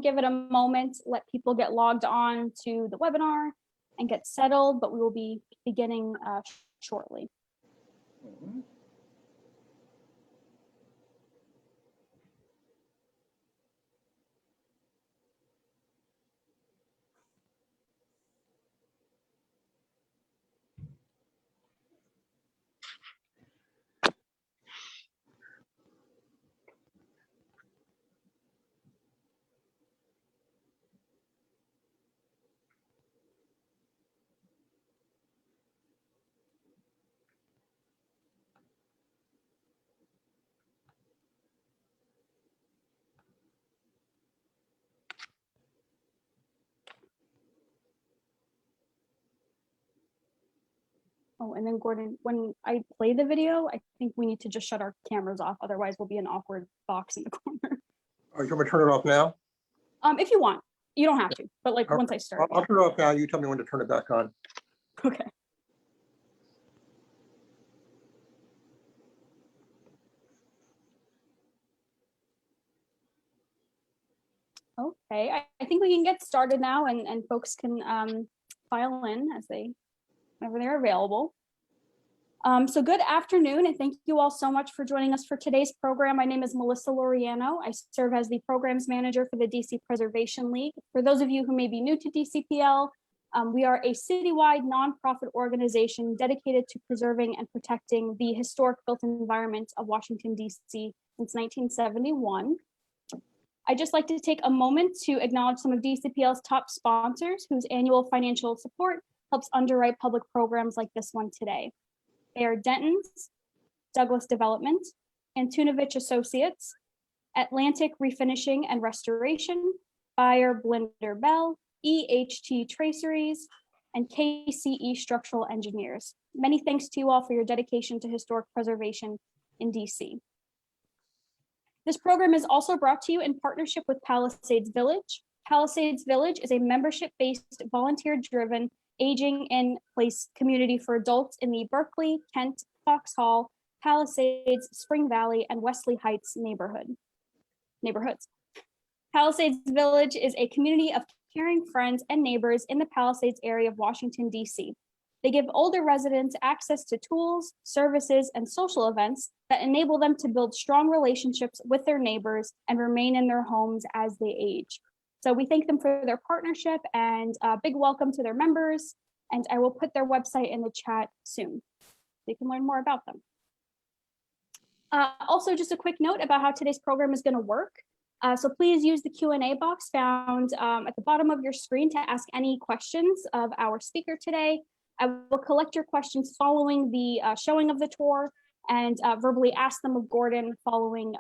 give it a moment, let people get logged on to the webinar and get settled, but we will be beginning shortly. Oh, and then Gordon, when I play the video, I think we need to just shut our cameras off. Otherwise, we'll be an awkward box in the corner. Oh, you want me to turn it off now? If you want, you don't have to, but like once I start. I'll turn it off now. You tell me when to turn it back on. Okay. Okay, I think we can get started now, and folks can file in as whenever they're available. So good afternoon, and thank you all so much for joining us for today's program. My name is Melissa Loriano. I serve as the Programs Manager for the DC Preservation League. For those of you who may be new to DCPL, we are a citywide nonprofit organization dedicated to preserving and protecting the historic built environment of Washington, DC since 1971. I'd just like to take a moment to acknowledge some of DCPL's top sponsors whose annual financial support helps underwrite public programs like this one today. They are Denton's, Douglas Development, Antunovich Associates, Atlantic Refinishing and Restoration, Bayer Blinder Bell, EHT Traceries, and KCE Structural Engineers. Many thanks to you all for your dedication to historic preservation in DC. This program is also brought to you in partnership with Palisades Village. Palisades Village is a membership-based, volunteer-driven, aging-in-place community for adults in the Berkeley, Kent, Foxhall, Palisades, Spring Valley, and Wesley Heights neighborhoods. Palisades Village is a community of caring friends and neighbors in the Palisades area of Washington, D.C. They give older residents access to tools, services, and social events that enable them to build strong relationships with their neighbors and remain in their homes as they age. So we thank them for their partnership, and a big welcome to their members. And I will put their website in the chat soon. You can learn more about them. Also, just a quick note about how today's program is going to work. So please use the Q&A box found at the bottom of your screen to ask any questions of our speaker today. I will collect your questions following the showing of the tour and verbally ask them of Gordon following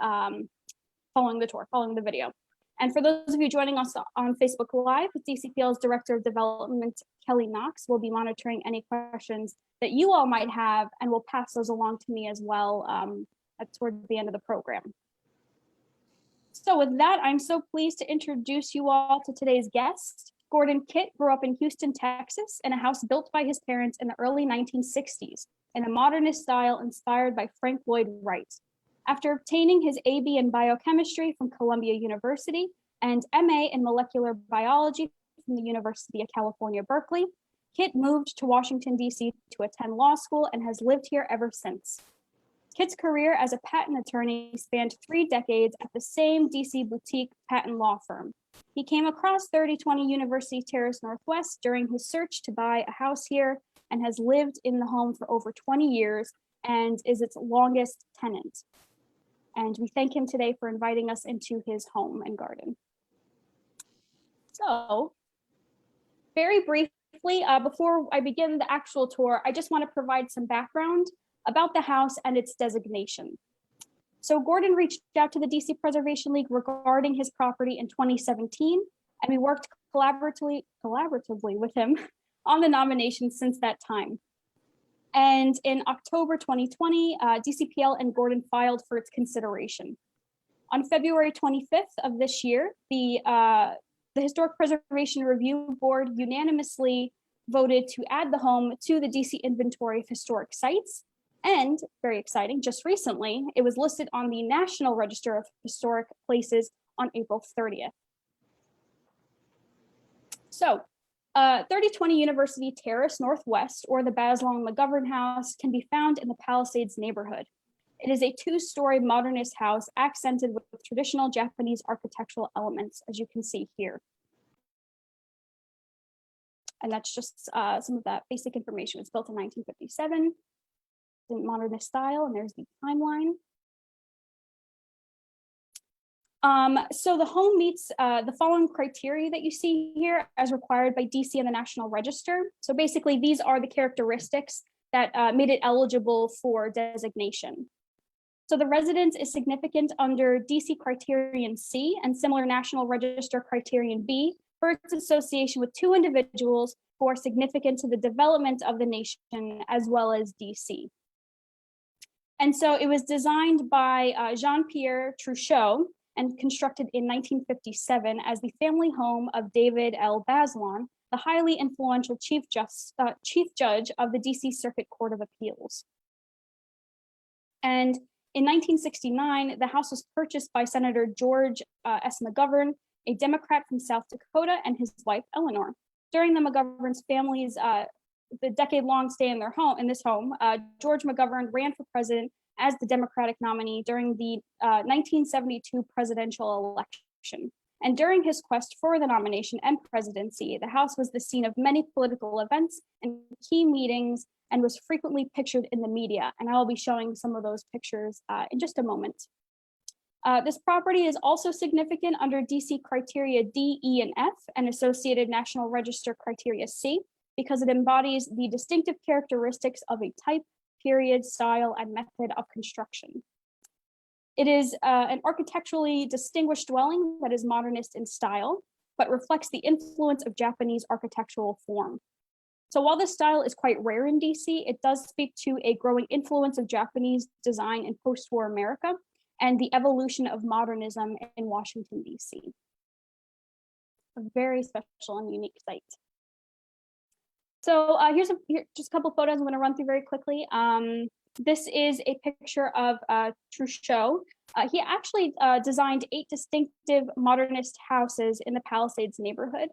the video. And for those of you joining us on Facebook Live, DCPL's Director of Development, Kelly Knox, will be monitoring any questions that you all might have and will pass those along to me as well toward the end of the program. So with that, I'm so pleased to introduce you all to today's guest. Gordon Kitt grew up in Houston, Texas, in a house built by his parents in the early 1960s, in a modernist style inspired by Frank Lloyd Wright. After obtaining his AB in biochemistry from Columbia University and MA in molecular biology from the University of California, Berkeley, Kitt moved to Washington, D.C. to attend law school and has lived here ever since. Kitt's career as a patent attorney spanned 3 decades at the same D.C. boutique patent law firm. He came across 3020 University Terrace Northwest during his search to buy a house here and has lived in the home for over 20 years and is its longest tenant. And we thank him today for inviting us into his home and garden. So, very briefly, before I begin the actual tour, I just want to provide some background about the house and its designation. So Gordon reached out to the DC Preservation League regarding his property in 2017, and we worked collaboratively with him on the nomination since that time. And in October 2020, DCPL and Gordon filed for its consideration. On February 25th of this year, the Historic Preservation Review Board unanimously voted to add the home to the DC Inventory of Historic Sites. And very exciting, just recently, it was listed on the National Register of Historic Places on April 30th. So 3020 University Terrace Northwest, or the Bazelon-McGovern House, can be found in the Palisades neighborhood. It is a two-story modernist house accented with traditional Japanese architectural elements, as you can see here. And that's just some of that basic information. It was built in 1957 in modernist style, and there's the timeline. So the home meets the following criteria that you see here as required by DC and the National Register. So basically, these are the characteristics that made it eligible for designation. So the residence is significant under DC criterion C and similar National Register criterion B for its association with two individuals who are significant to the development of the nation as well as DC. And so it was designed by Jean-Pierre Truchot and constructed in 1957 as the family home of David L. Bazelon, the highly influential chief judge of the DC Circuit Court of Appeals. And in 1969, the house was purchased by Senator George S. McGovern, a Democrat from South Dakota, and his wife, Eleanor. During the McGovern's family's the decade-long stay in this home, George McGovern ran for president as the Democratic nominee during the 1972 presidential election. And during his quest for the nomination and presidency, the house was the scene of many political events and key meetings and was frequently pictured in the media. And I will be showing some of those pictures in just a moment. This property is also significant under DC criteria D, E, and F and associated National Register criteria C because it embodies the distinctive characteristics of a type, period, style, and method of construction. It is an architecturally distinguished dwelling that is modernist in style, but reflects the influence of Japanese architectural form. So while this style is quite rare in DC, it does speak to a growing influence of Japanese design in post-war America and the evolution of modernism in Washington, DC. A very special and unique site. So here's just a couple photos I'm going to run through very quickly. This is a picture of Truchot. He actually designed 8 distinctive modernist houses in the Palisades neighborhood,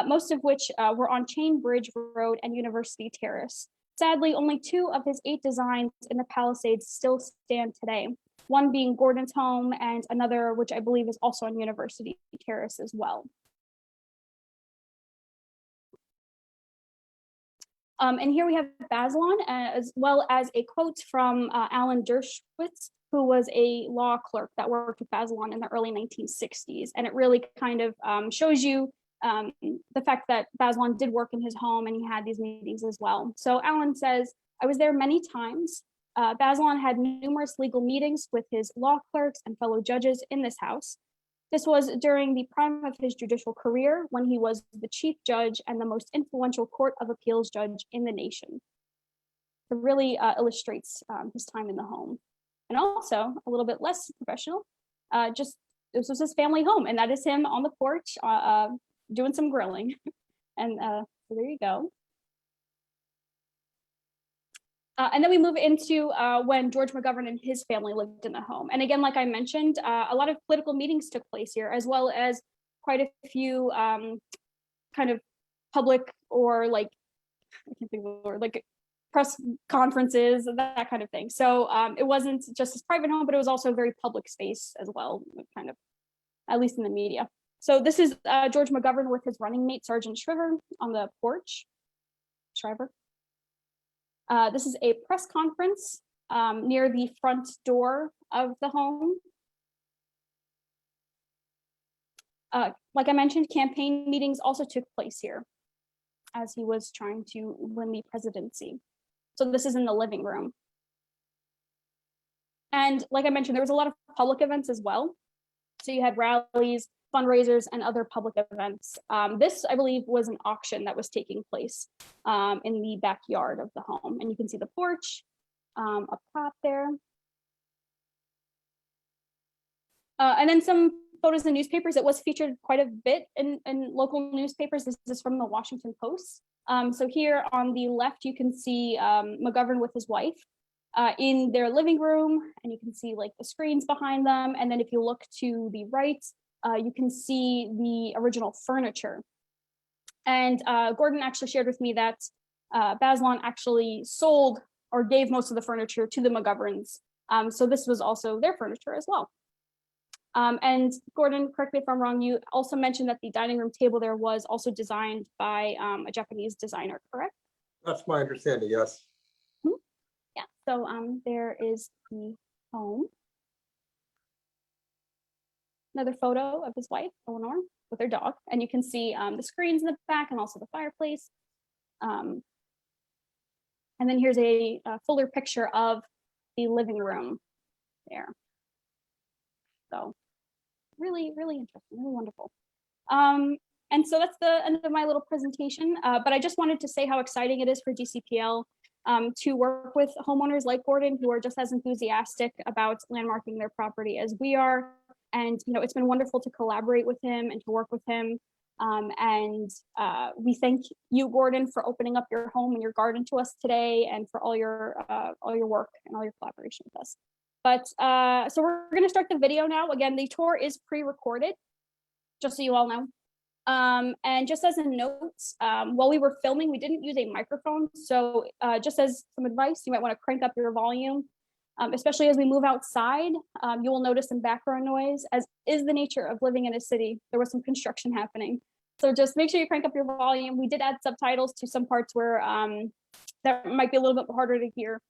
most of which were on Chain Bridge Road and University Terrace. Sadly, only 2 of his 8 designs in the Palisades still stand today, one being Gordon's home and another, which I believe is also on University Terrace as well. And here we have Bazelon, as well as a quote from Alan Dershowitz, who was a law clerk that worked with Bazelon in the early 1960s. And it really kind of shows you the fact that Bazelon did work in his home and he had these meetings as well. So Alan says, I was there many times. Bazelon had numerous legal meetings with his law clerks and fellow judges in this house. This was during the prime of his judicial career when he was the chief judge and the most influential court of appeals judge in the nation. It really illustrates his time in the home. And also a little bit less professional, this was his family home, and that is him on the porch doing some grilling. And so there you go. And then we move into when George McGovern and his family lived in the home. And again, like I mentioned, a lot of political meetings took place here, as well as quite a few kind of public or like, I can't think of the word, like press conferences, that kind of thing. So it wasn't just his private home, but it was also a very public space as well, kind of, at least in the media. So this is George McGovern with his running mate, Sergeant Shriver, on the porch. Shriver. This is a press conference near the front door of the home. Like I mentioned, campaign meetings also took place here as he was trying to win the presidency. So this is in the living room. And like I mentioned, there was a lot of public events as well. So you had rallies, fundraisers, and other public events. This, I believe, was an auction that was taking place in the backyard of the home. And you can see the porch up top there. And then some photos in newspapers. It was featured quite a bit in local newspapers. This is from the Washington Post. So here on the left, you can see McGovern with his wife in their living room, and you can see like the screens behind them. And then if you look to the right, you can see the original furniture And Gordon actually shared with me that Bazelon actually sold or gave most of the furniture to the McGoverns. So this was also their furniture as well. And Gordon, correct me if I'm wrong, you also mentioned that the dining room table there was also designed by a Japanese designer, correct? That's my understanding, yes. Yeah, so there is the home. Another photo of his wife, Eleanor, with her dog. And you can see the screens in the back and also the fireplace. And then here's a fuller picture of the living room there. So really, really interesting, really wonderful. And so that's the end of my little presentation, but I just wanted to say how exciting it is for DCPL to work with homeowners like Gordon, who are just as enthusiastic about landmarking their property as we are. And it's been wonderful to collaborate with him and to work with him. We thank you, Gordon, for opening up your home and your garden to us today, and for all your work and all your collaboration with us. But so we're going to start the video now. Again, the tour is pre-recorded, just so you all know. And just as a note, while we were filming, we didn't use a microphone. So just as some advice, you might want to crank up your volume, especially as we move outside. You will notice some background noise, as is the nature of living in a city. There was some construction happening. So just make sure you crank up your volume. We did add subtitles to some parts where that might be a little bit harder to hear,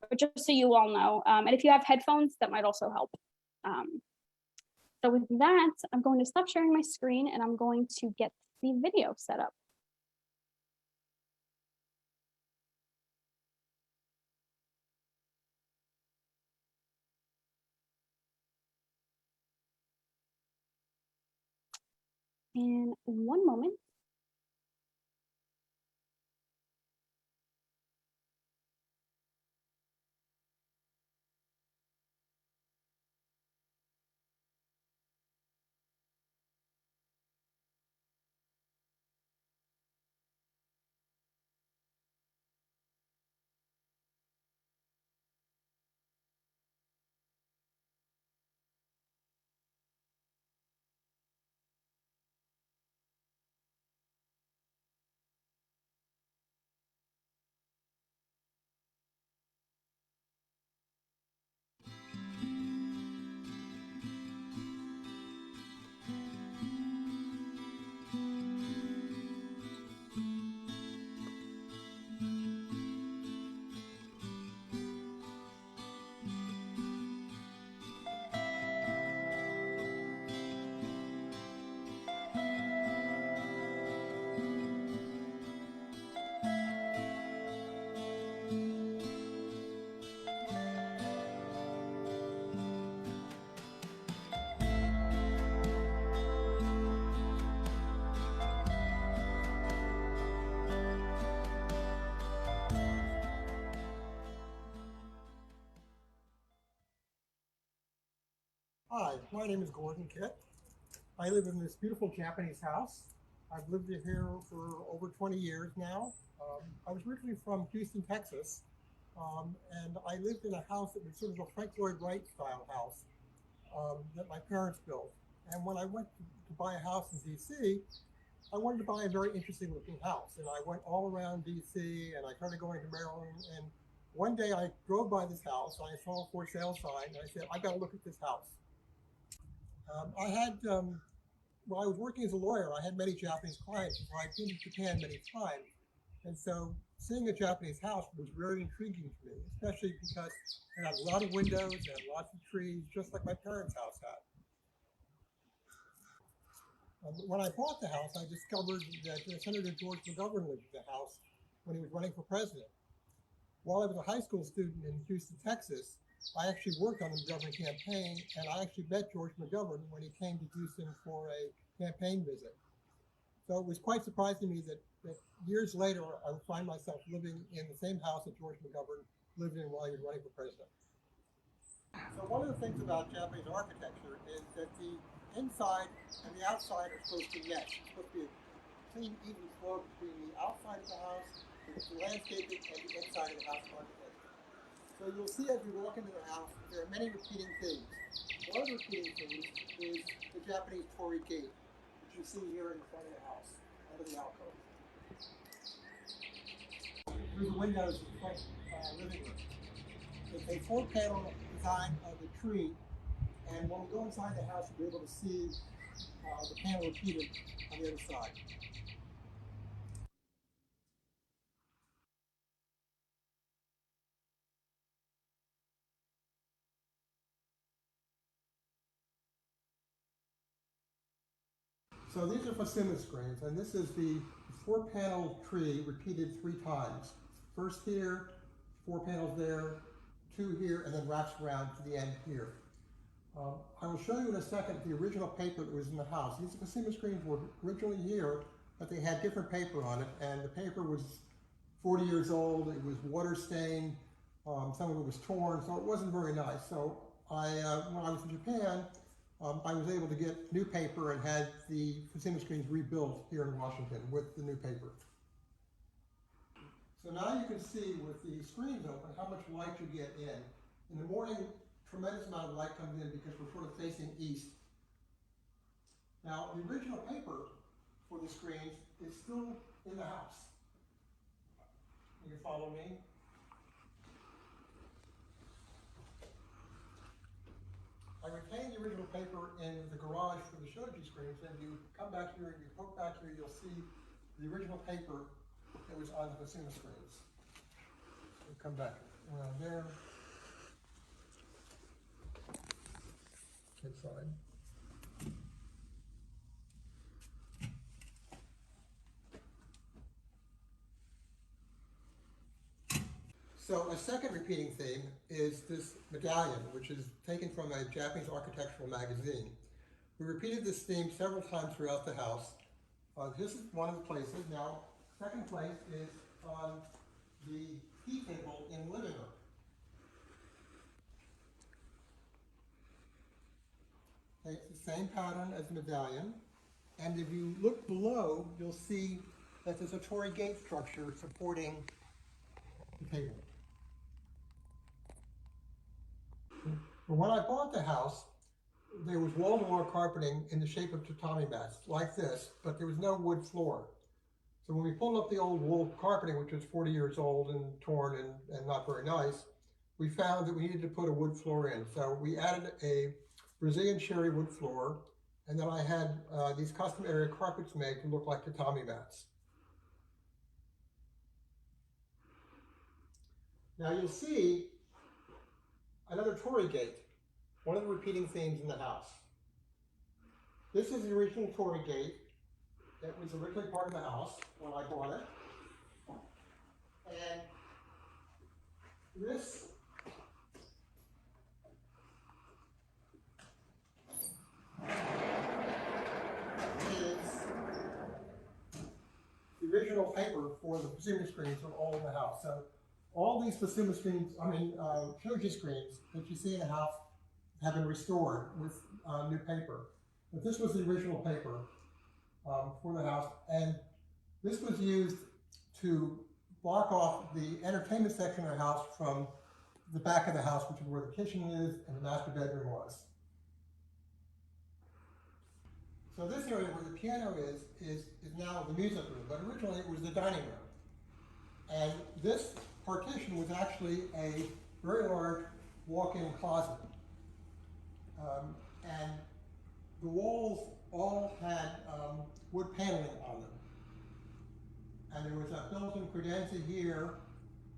but just so you all know. And if you have headphones, that might also help. So with that, I'm going to stop sharing my screen and I'm going to get the video set up. In one moment. Hi, my name is Gordon Kitt. I live in this beautiful Japanese house. I've lived here for over 20 years now. I was originally from Houston, Texas, and I lived in a house that was sort of a Frank Lloyd Wright style house that my parents built. And when I went to buy a house in DC, I wanted to buy a very interesting looking house. And I went all around DC and I started going to Maryland. And one day I drove by this house, I saw a for sale sign, and I said, I got to look at this house. While I was working as a lawyer, I had many Japanese clients. I'd been to Japan many times. And so seeing a Japanese house was very intriguing to me, especially because it had a lot of windows and lots of trees, just like my parents' house had. When I bought the house, I discovered that Senator George McGovern lived in the house when he was running for president. While I was a high school student in Houston, Texas, I actually worked on the McGovern campaign, and I actually met George McGovern when he came to Houston for a campaign visit. So it was quite surprising to me that years later, I would find myself living in the same house that George McGovern lived in while he was running for president. So one of the things about Japanese architecture is that the inside and the outside are supposed to mesh. It's supposed to be a clean, even flow between the outside of the house, the landscaping, and the inside of the house architecture. So you'll see as you walk into the house, there are many repeating themes. One of the repeating themes is the Japanese torii gate, which you see here in front of the house. And of the alcove. Through the windows in the front living room. It's a 4-panel design of the tree, and when we go inside the house, you'll be able to see the panel repeated on the other side. So these are Fusuma screens, and this is the 4-panel tree repeated 3 times. First here, 4 panels there, 2 here, and then wraps around to the end here. I will show you in a second the original paper that was in the house. These Fusuma screens were originally here, but they had different paper on it, and the paper was 40 years old, it was water stained, some of it was torn, so it wasn't very nice. So when I was in Japan, I was able to get new paper and had the Fusuma screens rebuilt here in Washington with the new paper. So now you can see with the screens open how much light you get in. In the morning, tremendous amount of light comes in because we're sort of facing east. Now, the original paper for the screens is still in the house. You can follow me. I retained the original paper in the garage for the shoji screens, and you come back here and you poke back here, you'll see the original paper that was on the Fusuma screens. So come back around there. Inside. So a second repeating theme is this medallion, which is taken from a Japanese architectural magazine. We repeated this theme several times throughout the house. This is one of the places. Now, second place is on the tea table in the living room. Okay, it's the same pattern as the medallion. And if you look below, you'll see that there's a torii gate structure supporting the table. But when I bought the house, there was wall-to-wall carpeting in the shape of tatami mats, like this, but there was no wood floor. So when we pulled up the old wool carpeting, which was 40 years old and torn and not very nice, we found that we needed to put a wood floor in. So we added a Brazilian cherry wood floor, and then I had these custom area carpets made to look like tatami mats. Now you'll see another torii gate, one of the repeating themes in the house. This is the original torii gate that was originally part of the house when I bought it. And this is the original paper for the Fusuma screens are all in the house. So all these Fusuma screens, shoji screens that you see in the house have been restored with new paper. But this was the original paper for the house, and this was used to block off the entertainment section of the house from the back of the house, which is where the kitchen is and the master bedroom was. So this area where the piano is now the music room, but originally it was the dining room. And this partition was actually a very large walk-in closet. And the walls all had wood paneling on them. And there was a built-in credenza here,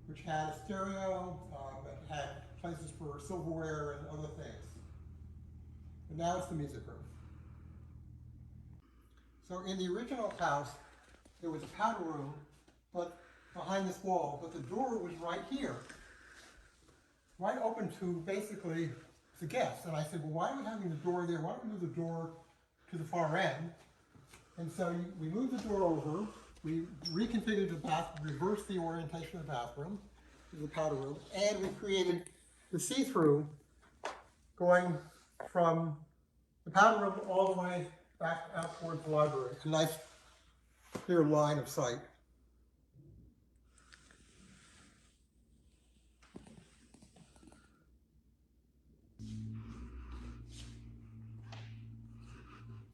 which had a stereo, it had places for silverware and other things. But now it's the music room. So in the original house, there was a powder room, but behind this wall, but the door was right here, right open to basically the guests. And I said, well, why are we having the door there? Why don't we move the door to the far end? And so we moved the door over, we reconfigured the bathroom, reversed the orientation of the bathroom to the powder room, and we created the see-through going from the powder room all the way back out towards the library. A nice clear line of sight.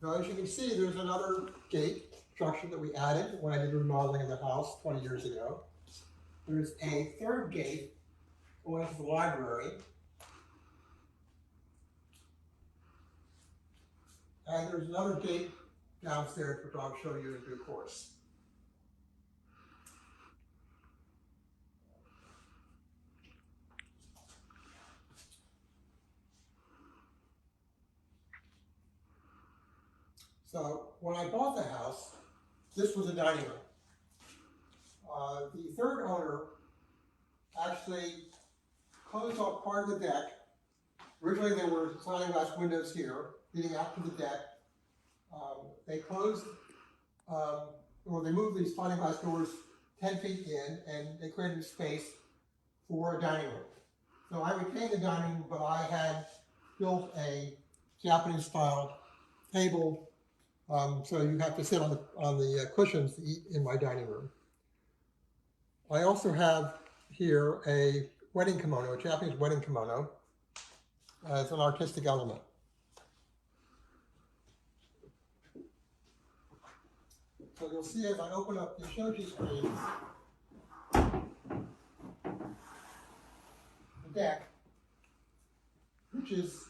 Now, as you can see, there's another gate structure that we added when I did remodeling of the house 20 years ago. There's a third gate going to the library. And there's another gate downstairs, which I'll show you in due course. So when I bought the house, this was a dining room. The third owner actually closed off part of the deck. Originally there were sliding glass windows here leading out to the deck. They closed, or they moved these sliding glass doors 10 feet in, and they created space for a dining room. So I retained the dining room, but I had built a Japanese style table, so you have to sit on the cushions to eat in my dining room. I also have here a wedding kimono, a Japanese wedding kimono, as an artistic element. So you'll see as I open up the shoji screens, the deck, which is,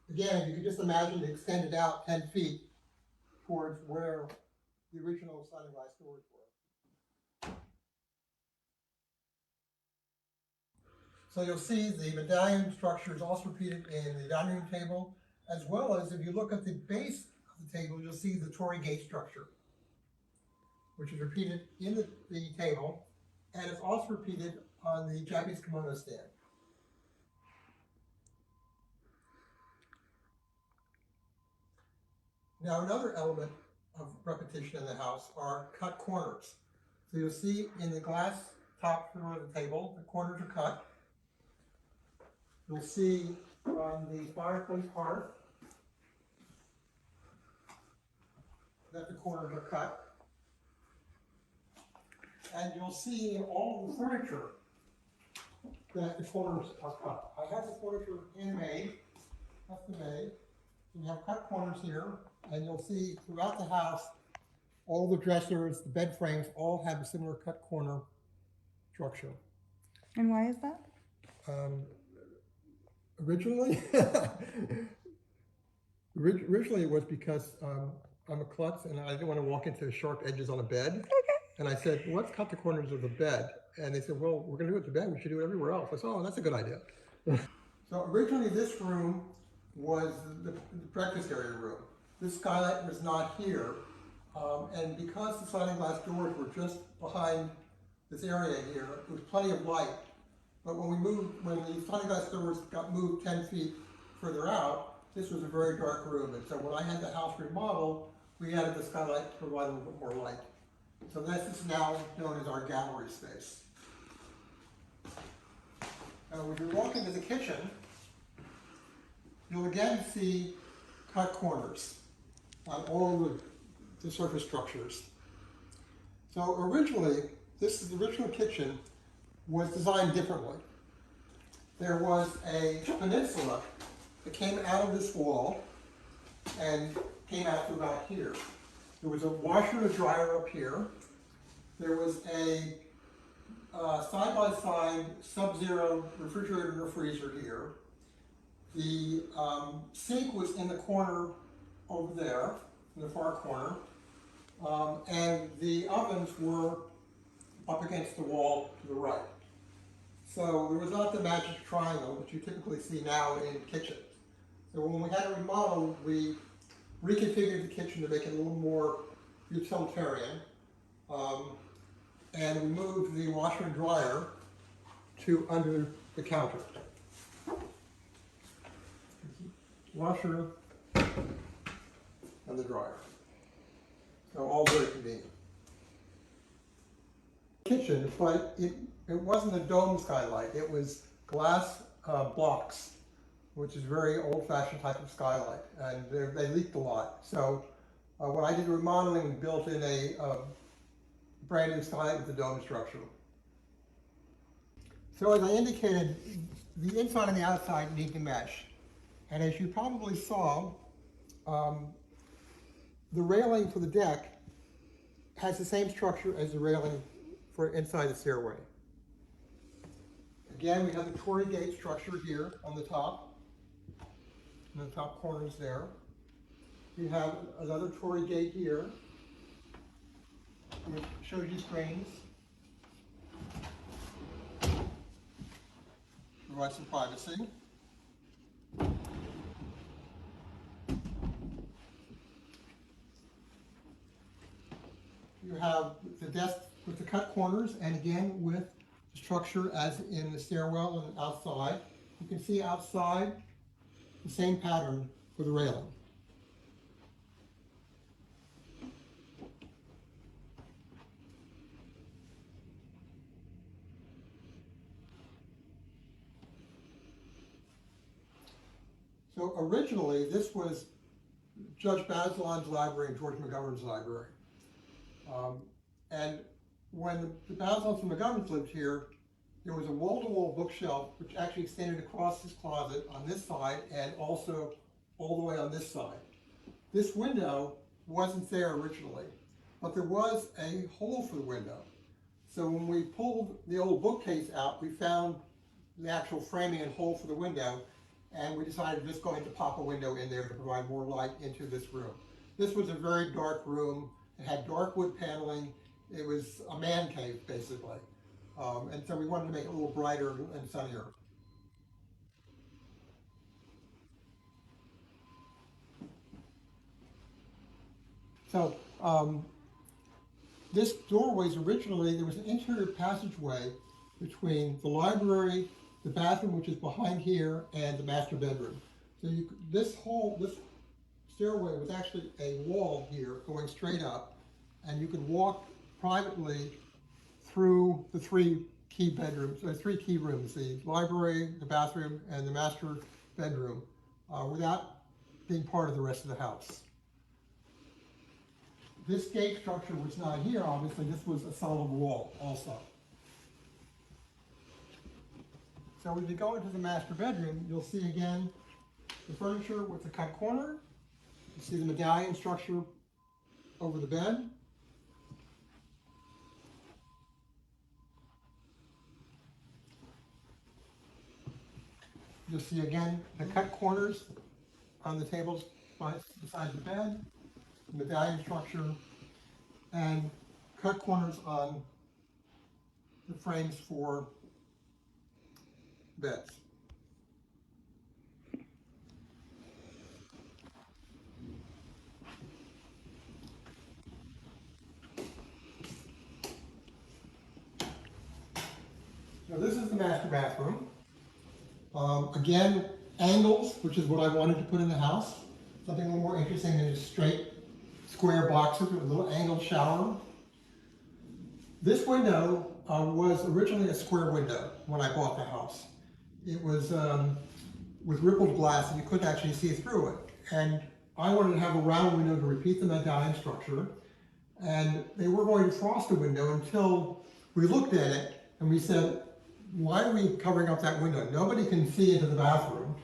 again, if you could just imagine it extended out 10 feet towards where the original sliding glass doors were. So you'll see the medallion structure is also repeated in the dining room table, as well as if you look at the base of the table, you'll see the torii gate structure, which is repeated in the table, and it's also repeated on the Japanese kimono stand. Now another element of repetition in the house are cut corners. So you'll see in the glass top floor of the table, the corners are cut. You'll see on the fireplace hearth that the corners are cut. And you'll see in all the furniture that the corners are cut. I have the furniture handmade, custom made. You have cut corners here, and you'll see throughout the house, all the dressers, the bed frames, all have a similar cut corner structure. And why is that? Originally, originally it was because I'm a klutz and I didn't want to walk into sharp edges on a bed. Okay. And I said, well, let's cut the corners of the bed. And they said, well, we're going to do it at the bed. We should do it everywhere else. I said, oh, that's a good idea. So originally this room was the breakfast area room. This skylight was not here. And because the sliding glass doors were just behind this area here, there was plenty of light. But when the sliding glass doors got moved 10 feet further out, this was a very dark room. And so when I had the house remodeled, we added the skylight to provide a little bit more light. So this is now known as our gallery space. When you walk into the kitchen, you'll again see cut corners on all the surface structures. So originally, the original kitchen was designed differently. There was a peninsula that came out of this wall and came out to about here. There was a washer and a dryer up here. There was a side-by-side sub-zero refrigerator and a freezer here. The sink was in the corner over there, in the far corner. And the ovens were up against the wall to the right. So there was not the magic triangle that you typically see now in kitchens. So when we had it remodeled, we reconfigured the kitchen to make it a little more utilitarian. And we moved the washer and dryer to under the counter. Washer and the dryer. So all very convenient. Kitchen, but it wasn't a dome skylight. It was glass blocks, which is very old-fashioned type of skylight, and they leaked a lot. So when I did remodeling, we built in a brand new skylight with a dome structure. So as I indicated, the inside and the outside need to mesh. And as you probably saw, the railing for the deck has the same structure as the railing for inside the stairway. Again, we have the Tory gate structure here on the top, in the top corners there. We have another Tory gate here, which shows you screens. Provide some privacy. You have the desk with the cut corners, and again with the structure as in the stairwell and outside. You can see outside the same pattern for the railing. So originally, this was Judge Bazelon's library and George McGovern's library. And when the Bazelons and McGoverns lived here, there was a wall-to-wall bookshelf which actually extended across this closet on this side and also all the way on this side. This window wasn't there originally, but there was a hole for the window. So when we pulled the old bookcase out, we found the actual framing and hole for the window, and we decided just going to pop a window in there to provide more light into this room. This was a very dark room. It had dark wood paneling. It was a man cave, basically. And so we wanted to make it a little brighter and sunnier. So this doorway originally, there was an interior passageway between the library, the bathroom, which is behind here, and the master bedroom. So this stairway was actually a wall here going straight up, and you could walk privately through the three key bedrooms, or three key rooms, the library, the bathroom, and the master bedroom, without being part of the rest of the house. This gate structure was not here, obviously. This was a solid wall also. So as you go into the master bedroom, you'll see again the furniture with the cut corner. You see the medallion structure over the bed. You'll see again the cut corners on the tables beside the bed, the medallion structure, and cut corners on the frames for beds. Now this is the master bathroom. Again, angles, which is what I wanted to put in the house. Something a little more interesting than just straight square boxes with a little angled shower. This window was originally a square window when I bought the house. It was with rippled glass and you couldn't actually see through it. And I wanted to have a round window to repeat the medallion structure. And they were going to frost the window until we looked at it and we said, why are we covering up that window? Nobody can see into the bathroom.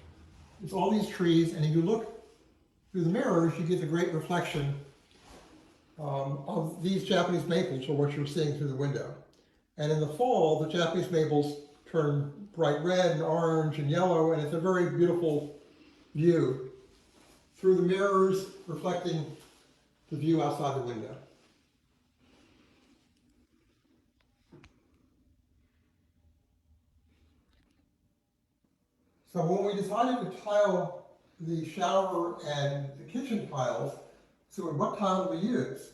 It's all these trees, and if you look through the mirrors, you get the great reflection of these Japanese maples, or what you're seeing through the window. And in the fall, the Japanese maples turn bright red and orange and yellow, and it's a very beautiful view through the mirrors reflecting the view outside the window. So when we decided to tile the shower and the kitchen tiles, so what tile do we use?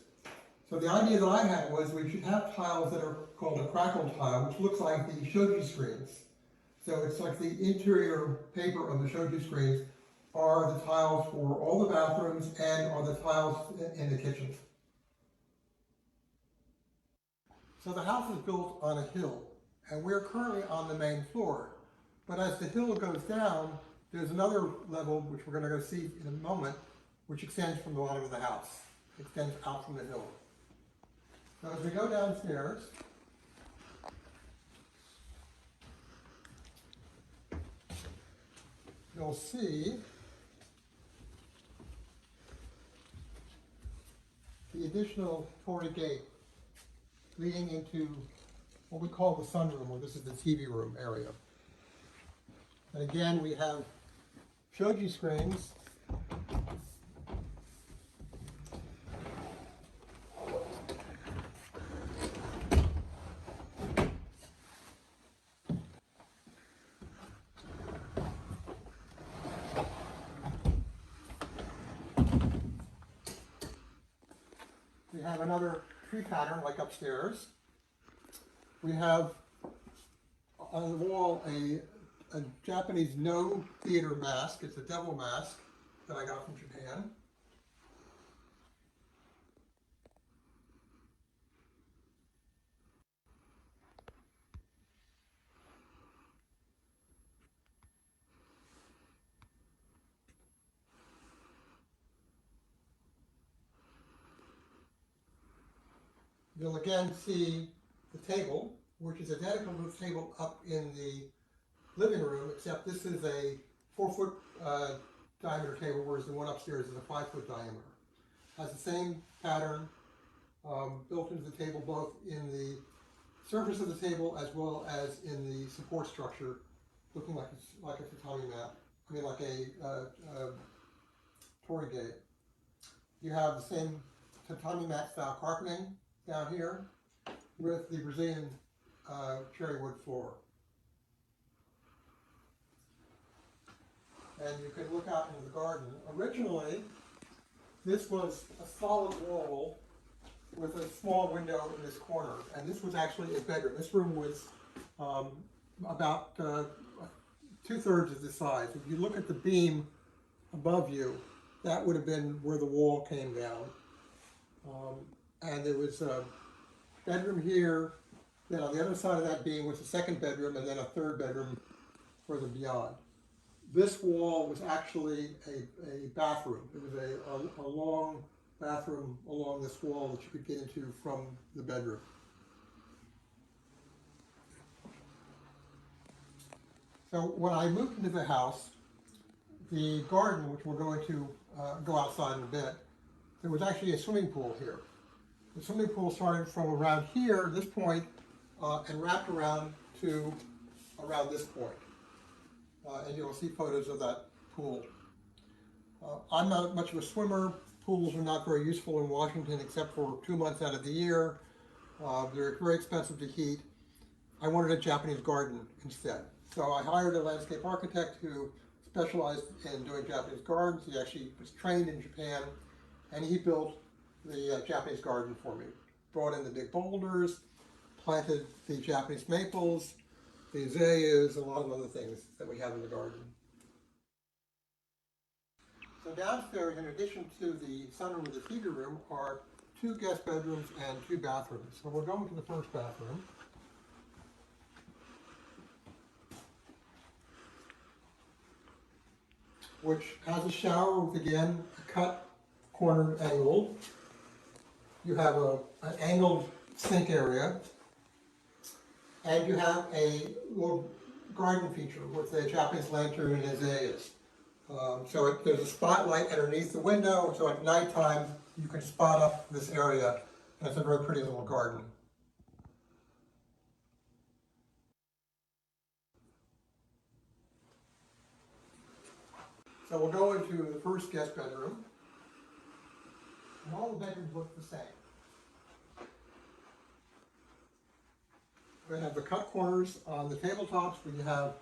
So the idea that I had was we should have tiles that are called a crackle tile, which looks like the shoji screens. So it's like the interior paper of the shoji screens are the tiles for all the bathrooms and are the tiles in the kitchen. So the house is built on a hill, and we're currently on the main floor. But as the hill goes down, there's another level, which we're going to go see in a moment, which extends from the bottom of the house. It extends out from the hill. So as we go downstairs, you'll see the additional Tory gate leading into what we call the sunroom, or this is the TV room area. And again, we have shoji screens. We have another tree pattern like upstairs. We have on the wall a Japanese no theater mask. It's a devil mask that I got from Japan. You'll again see the table, which is identical to the table up in the living room, except this is a 4-foot diameter table, whereas the one upstairs is a 5-foot diameter. Has the same pattern built into the table, both in the surface of the table as well as in the support structure, looking like a tatami mat. I mean, like a torii gate. You have the same tatami mat style carpeting down here with the Brazilian cherry wood floor. And you can look out into the garden. Originally, this was a solid wall with a small window in this corner, and this was actually a bedroom. This room was about 2/3 of the size. If you look at the beam above you, that would have been where the wall came down. And there was a bedroom here, then on the other side of that beam was a second bedroom, and then a third bedroom further beyond. This wall was actually a bathroom. It was a long bathroom along this wall that you could get into from the bedroom. So when I moved into the house, the garden, which we're going to go outside in a bit, there was actually a swimming pool here. The swimming pool started from around here, this point, and wrapped around to around this point. And you'll see photos of that pool. I'm not much of a swimmer. Pools are not very useful in Washington except for 2 months out of the year. They're very expensive to heat. I wanted a Japanese garden instead. So I hired a landscape architect who specialized in doing Japanese gardens. He actually was trained in Japan, and he built the Japanese garden for me. Brought in the big boulders, planted the Japanese maples, the azaleas, and a lot of other things that we have in the garden. So downstairs, in addition to the sunroom and the TV room, are 2 guest bedrooms and 2 bathrooms. So we're going to the first bathroom. Which has a shower with, again, a cut corner angle. You have an angled sink area. And you have a little garden feature with a Japanese lantern and azaleas. There's a spotlight underneath the window, so at nighttime you can spot up this area, and it's a very pretty little garden. So we'll go into the first guest bedroom, and all the bedrooms look the same. We have the cut corners on the tabletops. We have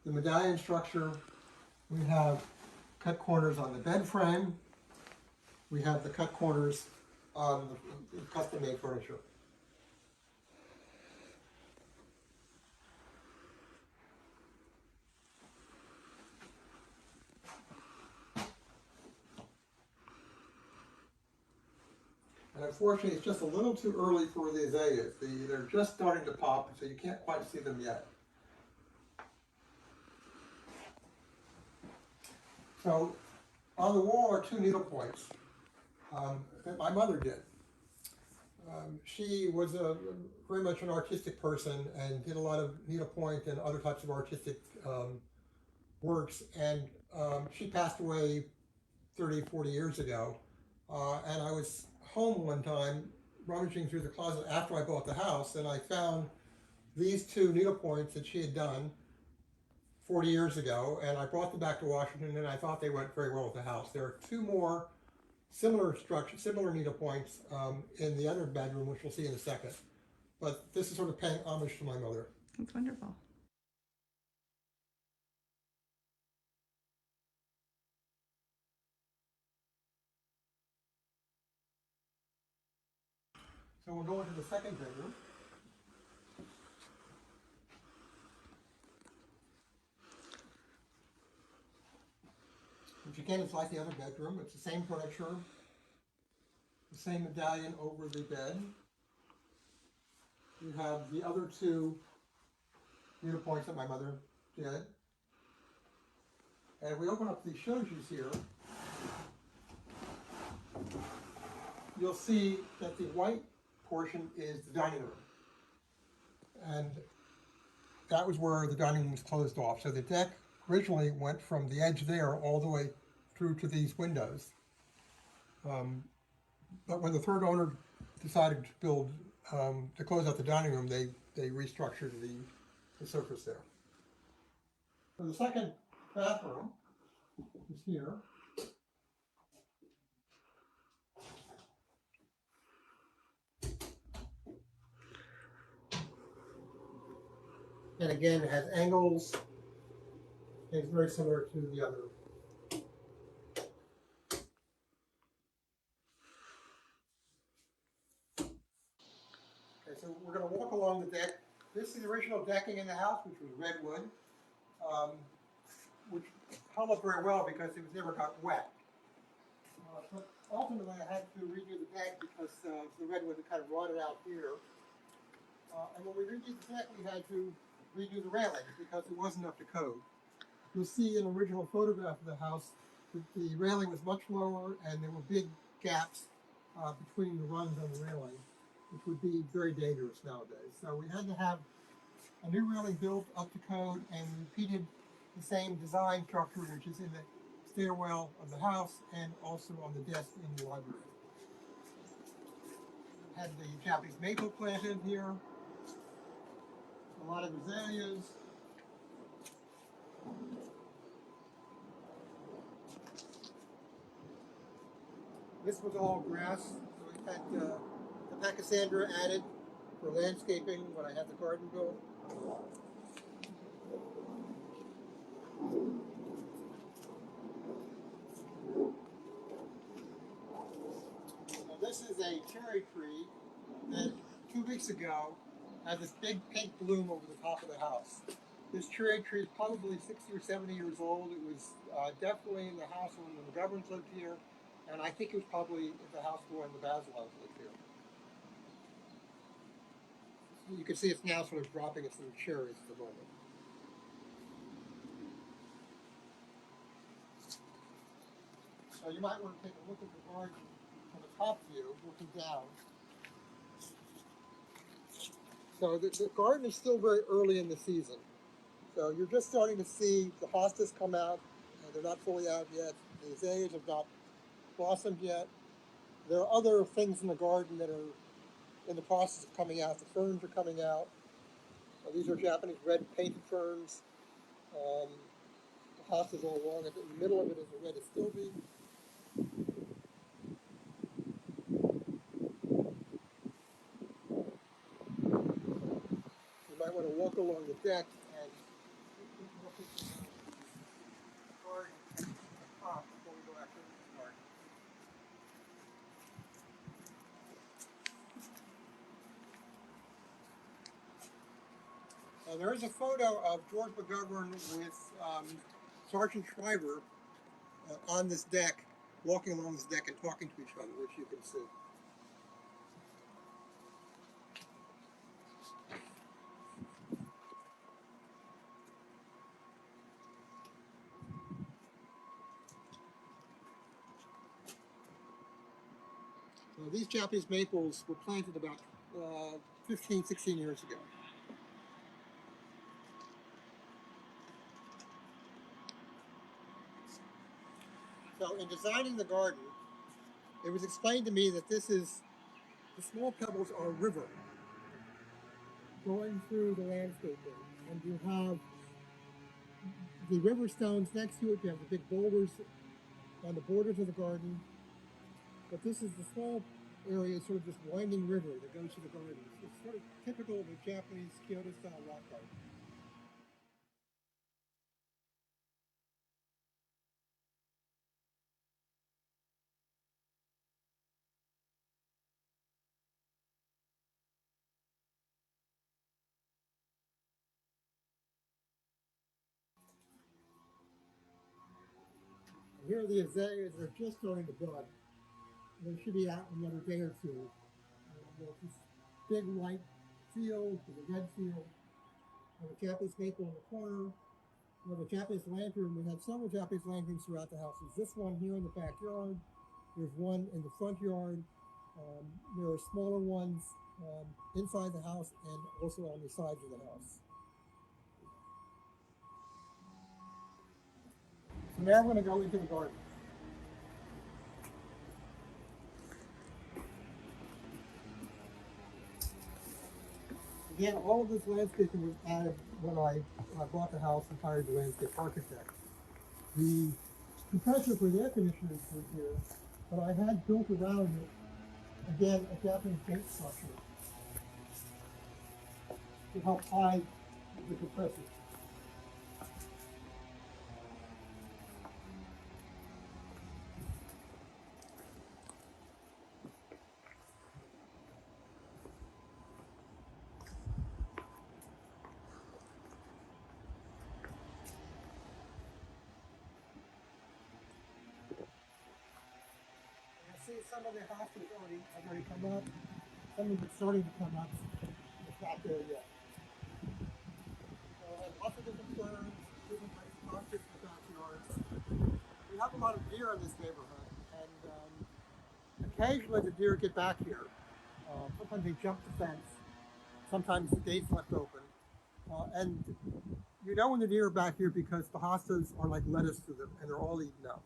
the medallion structure. We have cut corners on the bed frame. We have the cut corners on the custom-made furniture. And unfortunately, it's just a little too early for the azaleas. They're just starting to pop, so you can't quite see them yet. So on the wall are 2 needle points that my mother did. She was very much an artistic person and did a lot of needlepoint and other types of artistic works. And she passed away 30, 40 years ago. And I was home one time, rummaging through the closet after I bought the house, and I found these two needlepoints that she had done 40 years ago, and I brought them back to Washington, and I thought they went very well with the house. There are two more similar needlepoints in the other bedroom, which we'll see in a second. But this is sort of paying homage to my mother. That's wonderful. So we'll go into the second bedroom. Which again is like the other bedroom. It's the same furniture, the same medallion over the bed. You have the other two needlepoints that my mother did. And if we open up the shoji's here, you'll see that the white portion is the dining room. And that was where the dining room was closed off. So the deck originally went from the edge there all the way through to these windows. But when the third owner decided to build, to close out the dining room, they restructured the surface there. So the second bathroom is here. And again, it has angles. It's very similar to the other. Okay, so we're going to walk along the deck. This is the original decking in the house, which was redwood, which held up very well because it was never got wet. But ultimately, I had to redo the deck because the redwood had kind of rotted out here. And when we redid the deck, we had to redo the railing because it wasn't up to code. You'll see in an original photograph of the house that the railing was much lower and there were big gaps between the rungs on the railing, which would be very dangerous nowadays. So we had to have a new railing built up to code and repeated the same design structure, which is in the stairwell of the house and also on the desk in the library. Had the Japanese maple planted here, a lot of azaleas. This was all grass, so we had the pachysandra added for landscaping when I had the garden built. Now this is a cherry tree that 2 weeks ago had this big pink bloom over the top of the house. This cherry tree is probably 60 or 70 years old. It was definitely in the house when the McGoverns lived here, and I think it was probably in the house when the Bazelons lived here. You can see it's now sort of dropping its little cherries at the moment. So you might want to take a look at the garden from the top view, looking down. So the garden is still very early in the season. So you're just starting to see the hostas come out. They're not fully out yet. The azaleas have not blossomed yet. There are other things in the garden that are in the process of coming out. The ferns are coming out. These are Japanese red painted ferns. The hostas all along it. In the middle of it is a red astilbe. You might want to walk along the deck and look at the garden at the top before we go after the garden. There is a photo of George McGovern with Sergeant Shriver on this deck, walking along this deck and talking to each other, which you can see. So these Japanese maples were planted about 15, 16 years ago. So in designing the garden, it was explained to me that the small pebbles are a river going through the landscaping, and you have the river stones next to it, you have the big boulders on the borders of the garden, but this is the small area, sort of this winding river that goes to the gardens. It's sort of typical of a Japanese Kyoto-style rock garden. And here are the azaleas that are just starting to bud. They should be out in another day or two. There's this big white field with a red field, and a Japanese maple in the corner. We have a Japanese lantern. We have several Japanese lanterns throughout the house. There's this one here in the backyard. There's one in the front yard. There are smaller ones inside the house and also on the sides of the house. So now we're going to go into the garden. Again, all of this landscaping was added when I bought the house and hired the landscape architect. The compressor for the air conditioners was here, but I had built around it, again, a Japanese gate structure to help hide the compressor. See, some of the houses have already come up. Some of them starting to come up. It's not there yet. Lots of different ferns, different types of objects in the backyard. We have a lot of deer in this neighborhood, and occasionally the deer get back here. Sometimes they jump the fence. Sometimes the gate's left open. And you know when the deer are back here because the hostas are like lettuce to them, and they're all eaten up.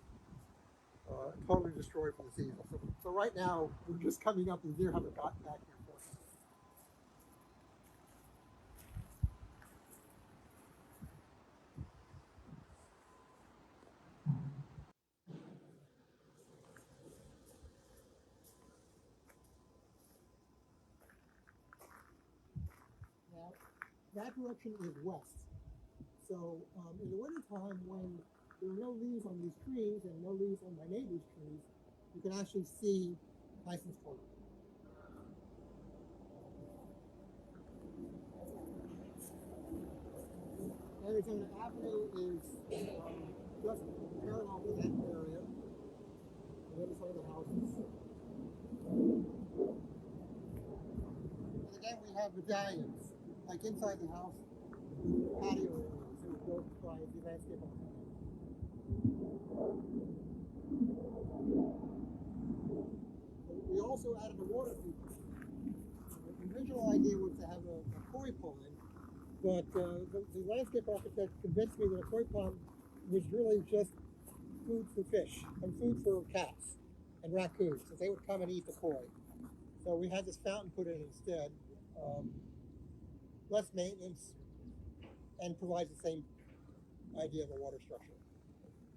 Totally destroyed from the season. So right now, we're just coming up and the deer haven't gotten back here for us. Now, that direction is west. So in the wintertime, when there are no leaves on these trees and no leaves on my neighbor's trees, you can actually see Tyson's Corner. Arizona Avenue is just parallel to that area. And then some of the houses. And again, we have medallions, like inside the house, patio areas that were built by the landscape architect. We also added a water feature. The original idea was to have a koi pond, but the landscape architect convinced me that a koi pond was really just food for fish and food for cats and raccoons, that they would come and eat the koi. So we had this fountain put in instead. Less maintenance and provides the same idea of a water structure,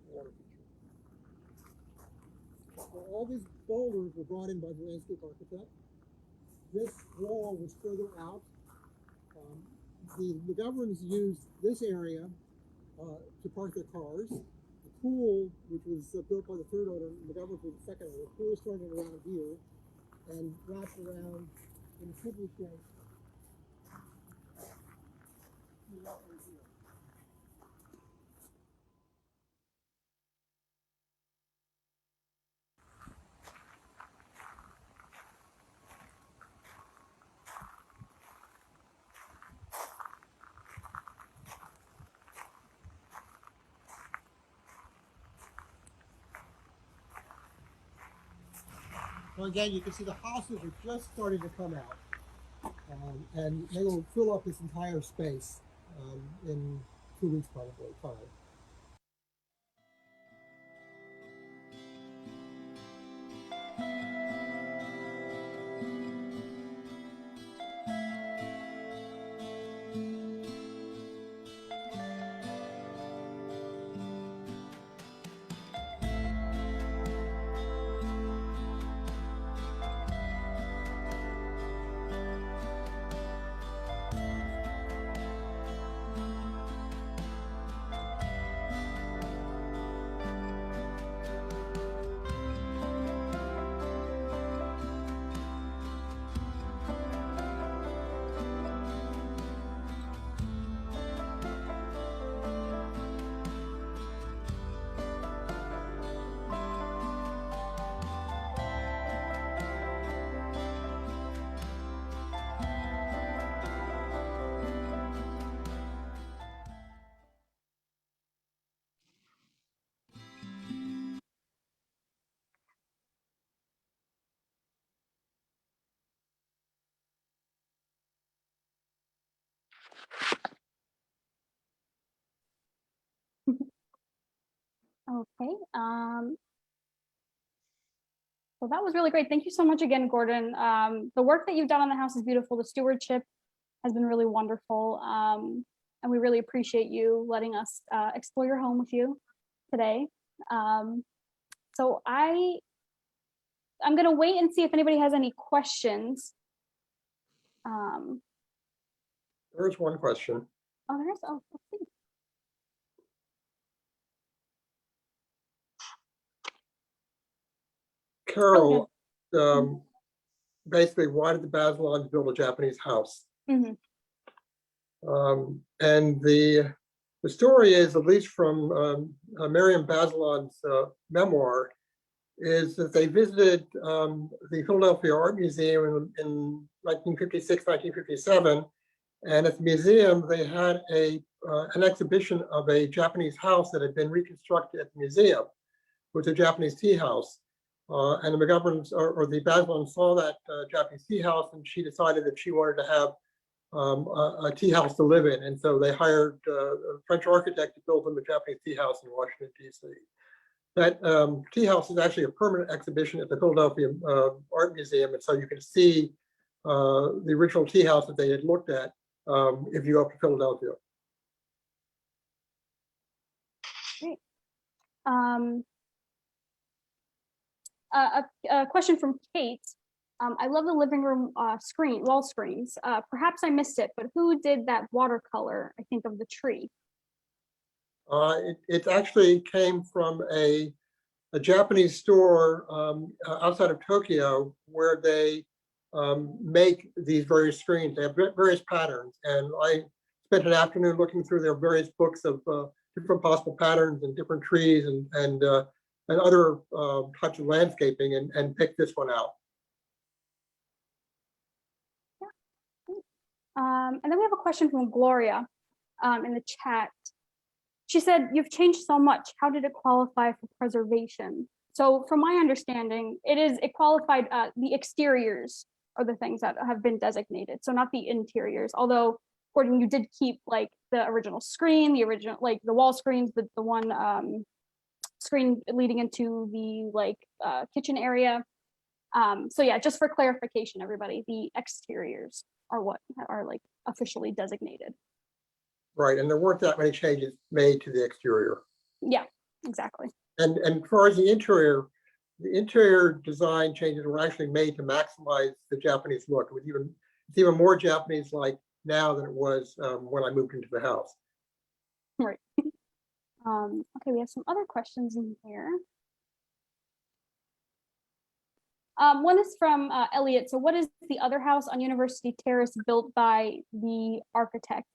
water feature. So all these boulders were brought in by the landscape architect. This wall was further out. The McGoverns used this area to park their cars. The pool, which was built by the third owner, McGoverns was the second owner. The pool started around here and wrapped around in a kidney shape. Well, again, you can see the houses are just starting to come out, and they will fill up this entire space in 2 weeks, probably, time. Okay. So that was really great. Thank you so much again, Gordon. The work that you've done on the house is beautiful. The stewardship has been really wonderful. And we really appreciate you letting us explore your home with you today. So I'm going to wait and see if anybody has any questions. There's one question. Oh, there is. Oh, let's see. Carol, basically, why did the Bazelons build a Japanese house? Mhm. And the story is, at least from Miriam Bazelon's memoir, is that they visited the Philadelphia Art Museum in 1956, 1957, and at the museum they had an exhibition of a Japanese house that had been reconstructed at the museum. It was a Japanese tea house. And the McGoverns or the Bazelon saw that Japanese tea house, and she decided that she wanted to have a tea house to live in. And so they hired a French architect to build them a Japanese tea house in Washington, D.C. That tea house is actually a permanent exhibition at the Philadelphia Art Museum. And so you can see the original tea house that they had looked at if you go up to Philadelphia. Great. A question from Kate. I love the living room wall screens. Perhaps I missed it, but who did that watercolor, I think, of the tree? It actually came from a Japanese store outside of Tokyo where they make these various screens. They have various patterns, and I spent an afternoon looking through their various books of different possible patterns and different trees and other types of landscaping, and picked this one out. And then we have a question from Gloria in the chat. She said, "You've changed so much. How did it qualify for preservation?" So from my understanding, it qualified, the exteriors are the things that have been designated. So not the interiors, although Gordon, you did keep like the original screen, the original, like the wall screens, the one screen leading into the kitchen area. So yeah, just for clarification, everybody, the exteriors are what are like officially designated. Right, and there weren't that many changes made to the exterior. Yeah, exactly. And as far as the interior design changes were actually made to maximize the Japanese look. It's even more Japanese-like now than it was when I moved into the house. Right. Okay, we have some other questions in here. One is from Elliot. So what is the other house on University Terrace built by the architect?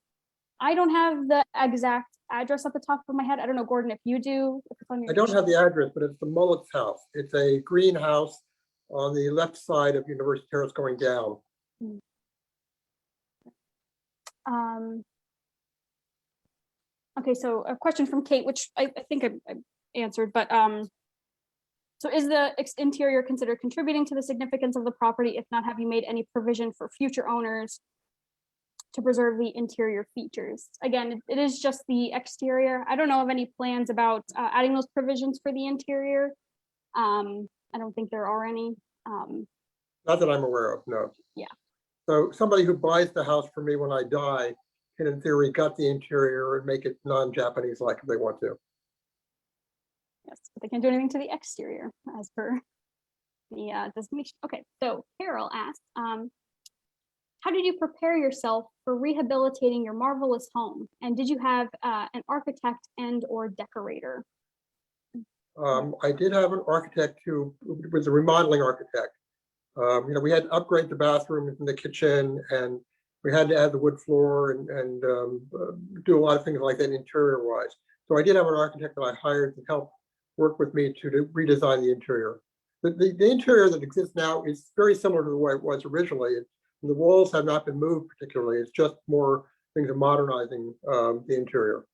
I don't have the exact address at the top of my head. I don't know, Gordon, if you do. If it's on your I don't have the address, but it's the Mullet's house. It's a green house on the left side of University Terrace going down. Okay, so a question from Kate, which I think I answered, but so is the interior considered contributing to the significance of the property? If not, have you made any provision for future owners to preserve the interior features? Again, it is just the exterior. I don't know of any plans about adding those provisions for the interior. I don't think there are any. Not that I'm aware of, no. Yeah. So somebody who buys the house for me when I die can, in theory, gut the interior and make it non-Japanese-like if they want to. Yes, but they can't do anything to the exterior as per the designation. Okay, so Carol asked, how did you prepare yourself for rehabilitating your marvelous home? And did you have an architect and or decorator? I did have an architect who was a remodeling architect. We had to upgrade the bathrooms and the kitchen, and we had to add the wood floor and do a lot of things like that interior-wise. So I did have an architect that I hired to help work with me to redesign the interior. The interior that exists now is very similar to the way it was originally. The walls have not been moved particularly. It's just more things of modernizing the interior.